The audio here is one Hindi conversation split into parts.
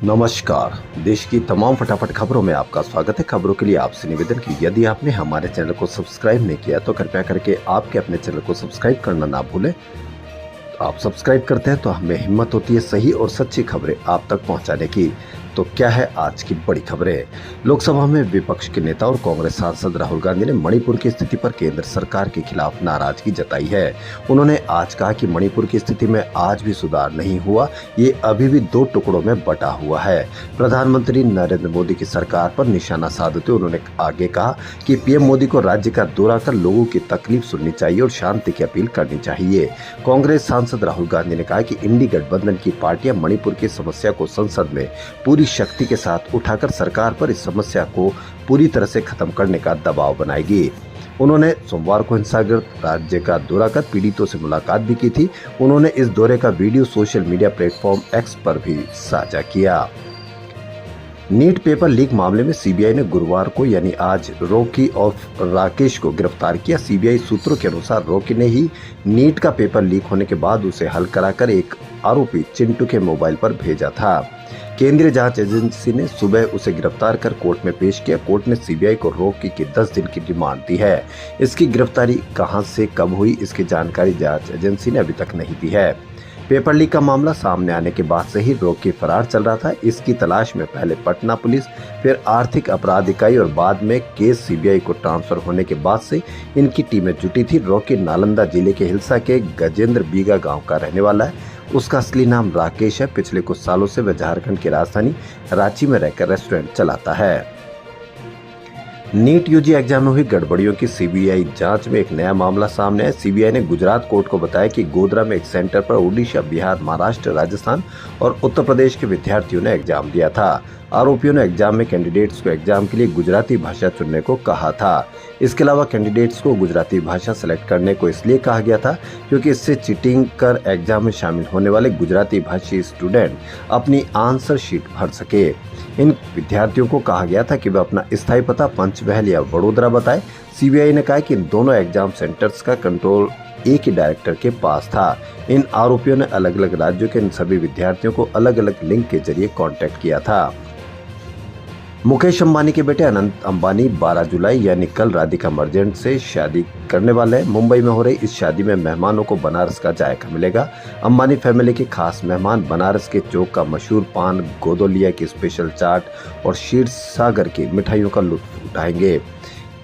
नमस्कार। देश की तमाम फटाफट खबरों में आपका स्वागत है। खबरों के लिए आपसे निवेदन की यदि आपने हमारे चैनल को सब्सक्राइब नहीं किया तो कृपया करके आपके अपने चैनल को सब्सक्राइब करना ना भूलें। आप सब्सक्राइब करते हैं तो हमें हिम्मत होती है सही और सच्ची खबरें आप तक पहुंचाने की। तो क्या है आज की बड़ी खबरें। लोकसभा में विपक्ष के नेता और कांग्रेस सांसद राहुल गांधी ने मणिपुर की स्थिति पर केंद्र सरकार के खिलाफ नाराजगी जताई है। उन्होंने आज कहा कि मणिपुर की स्थिति में आज भी सुधार नहीं हुआ, ये अभी भी दो टुकड़ों में बटा हुआ है। प्रधानमंत्री नरेंद्र मोदी की सरकार पर निशाना साधते उन्होंने आगे कहा कि पीएम मोदी को राज्य का दौरा कर लोगों की तकलीफ सुननी चाहिए और शांति की अपील करनी चाहिए। कांग्रेस सांसद राहुल गांधी ने कहा कि इंडी गठबंधन की पार्टियां मणिपुर की समस्या को संसद में पूरी शक्ति के साथ उठाकर सरकार पर इस समस्या को पूरी तरह से खत्म करने का दबाव बनाएगी। उन्होंने सोमवार को हिंसाग्रस्त राज्य का दौरा कर पीड़ितों से मुलाकात भी की थी। उन्होंने इस दौरे का video social media platform x पर भी साझा किया। नीट पेपर लीक मामले में सीबीआई ने गुरुवार को यानी आज रॉकी और राकेश को गिरफ्तार किया। सीबीआई सूत्रों के अनुसार रॉकी ने ही नीट का पेपर लीक होने के बाद उसे हल कराकर एक आरोपी चिंटू के मोबाइल पर भेजा था। केंद्रीय जांच एजेंसी ने सुबह उसे गिरफ्तार कर कोर्ट में पेश किया। कोर्ट ने सीबीआई को रॉकी की 10 दिन की रिमांड दी है। इसकी गिरफ्तारी कहां से कब हुई, इसकी जानकारी जांच एजेंसी ने अभी तक नहीं दी है। पेपर लीक का मामला सामने आने के बाद से ही रॉकी फरार चल रहा था। इसकी तलाश में पहले पटना पुलिस, फिर आर्थिक अपराध इकाई और बाद में केस सीबीआई को ट्रांसफर होने के बाद से इनकी टीमें जुटी थी। रॉकी नालंदा जिले के हिलसा के गजेंद्र बीगा गांव का रहने वाला है। उसका असली नाम राकेश है। पिछले कुछ सालों से वह झारखंड की राजधानी रांची में रहकर रेस्टोरेंट चलाता है। नीट यूजी एग्जाम में हुई गड़बड़ियों की सीबीआई जांच में एक नया मामला सामने आया। सीबीआई ने गुजरात कोर्ट को बताया कि गोधरा में एक सेंटर पर ओडिशा, बिहार, महाराष्ट्र, राजस्थान और उत्तर प्रदेश के विद्यार्थियों ने एग्जाम दिया था। आरोपियों ने एग्जाम में कैंडिडेट्स को एग्जाम के लिए गुजराती भाषा चुनने को कहा था। इसके अलावा कैंडिडेट्स को गुजराती भाषा सेलेक्ट करने को इसलिए कहा गया था क्योंकि इससे चीटिंग कर एग्जाम में शामिल होने वाले गुजराती भाषी स्टूडेंट अपनी आंसर शीट भर सके। इन विद्यार्थियों को कहा गया था कि वे अपना स्थायी पता पंचमहल या वडोदरा बताएं। सीबीआई ने कहा कि इन दोनों एग्जाम सेंटर्स का कंट्रोल एक ही डायरेक्टर के पास था। इन आरोपियों ने अलग अलग राज्यों के इन सभी विद्यार्थियों को अलग अलग लिंक के जरिए कांटेक्ट किया था। मुकेश अंबानी के बेटे अनंत अंबानी 12 जुलाई यानी कल राधिका मर्चेंट से शादी करने वाले हैं। मुंबई में हो रही इस शादी में मेहमानों को बनारस का जायका मिलेगा। अंबानी फैमिली के खास मेहमान बनारस के चौक का मशहूर पान, गोदोलिया की स्पेशल चाट और क्षीर सागर की मिठाइयों का लुत्फ उठाएंगे।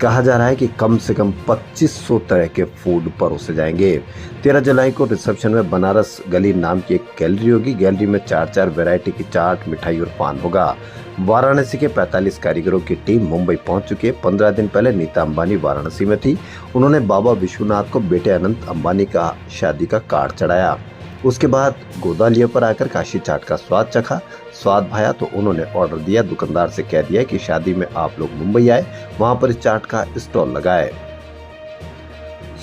कहा जा रहा है कि कम से कम 2500 तरह के फूड परोसे जाएंगे। 13 जुलाई को रिसेप्शन में बनारस गली नाम की एक गैलरी होगी। गैलरी में 4-4 वैरायटी की चाट, मिठाई और पान होगा। वाराणसी के 45 कारीगरों की टीम मुंबई पहुंच चुकी है। 15 दिन पहले नीता अंबानी वाराणसी में थी। उन्होंने बाबा विश्वनाथ को बेटे अनंत अंबानी का शादी का कार्ड चढ़ाया। उसके बाद गोदालिया पर आकर काशी चाट का स्वाद चखा। स्वाद भाया तो उन्होंने ऑर्डर दिया। दुकानदार से कह दिया कि शादी में आप लोग मुंबई आए, वहां पर इस चाट का स्टॉल लगाए।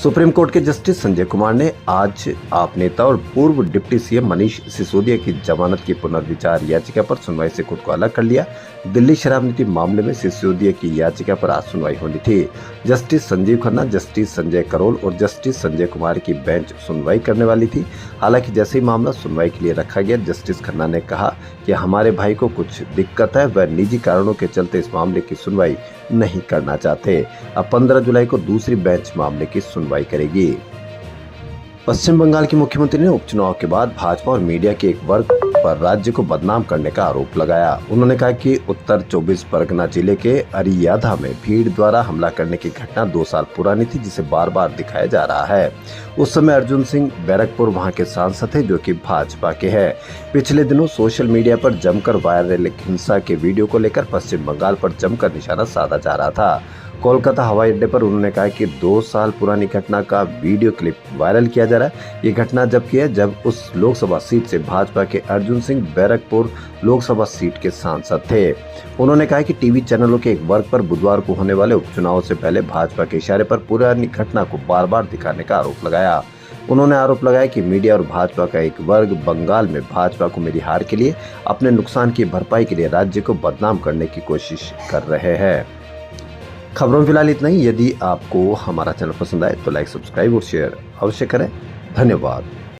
सुप्रीम कोर्ट के जस्टिस संजय कुमार ने आज आप नेता और पूर्व डिप्टी सीएम मनीष सिसोदिया की जमानत की पुनर्विचार याचिका पर सुनवाई से खुद को अलग कर लिया। दिल्ली शराब नीति मामले में सिसोदिया की याचिका पर आज सुनवाई होनी थी। जस्टिस संजीव खन्ना, जस्टिस संजय करोल और जस्टिस संजय कुमार की बेंच सुनवाई करने वाली थी। हालांकि जैसे ही मामला सुनवाई के लिए रखा गया, जस्टिस खन्ना ने कहा कि हमारे भाई को कुछ दिक्कत है, वह निजी कारणों के चलते इस मामले की सुनवाई नहीं करना चाहते। अब 15 जुलाई को दूसरी बेंच मामले की सुनवाई करेगी। पश्चिम बंगाल की मुख्यमंत्री ने उपचुनाव के बाद भाजपा और मीडिया के एक वर्ग पर राज्य को बदनाम करने का आरोप लगाया। उन्होंने कहा कि उत्तर 24 परगना जिले के अरियाधा में भीड़ द्वारा हमला करने की घटना 2 साल पुरानी थी, जिसे बार बार दिखाया जा रहा है। उस समय अर्जुन सिंह बैरकपुर वहां के सांसद थे जो कि भाजपा के हैं। पिछले दिनों सोशल मीडिया पर जमकर वायरल हिंसा के वीडियो को लेकर पश्चिम बंगाल पर जमकर निशाना साधा जा रहा था। कोलकाता हवाई अड्डे पर उन्होंने कहा कि 2 साल पुरानी घटना का वीडियो क्लिप वायरल किया जा रहा है। ये घटना जब की है जब उस लोकसभा सीट से भाजपा के अर्जुन सिंह बैरकपुर लोकसभा सीट के सांसद थे। उन्होंने कहा कि टीवी चैनलों के एक वर्ग पर बुधवार को होने वाले उपचुनाव से पहले भाजपा के इशारे पर पुरानी घटना को बार बार दिखाने का आरोप लगाया। उन्होंने आरोप लगाया कि मीडिया और भाजपा का एक वर्ग बंगाल में भाजपा को मेरी हार के लिए, अपने नुकसान की भरपाई के लिए राज्य को बदनाम करने की कोशिश कर रहे हैं। खबरों में फिलहाल इतना ही। यदि आपको हमारा चैनल पसंद आए तो लाइक, सब्सक्राइब और शेयर अवश्य करें। धन्यवाद।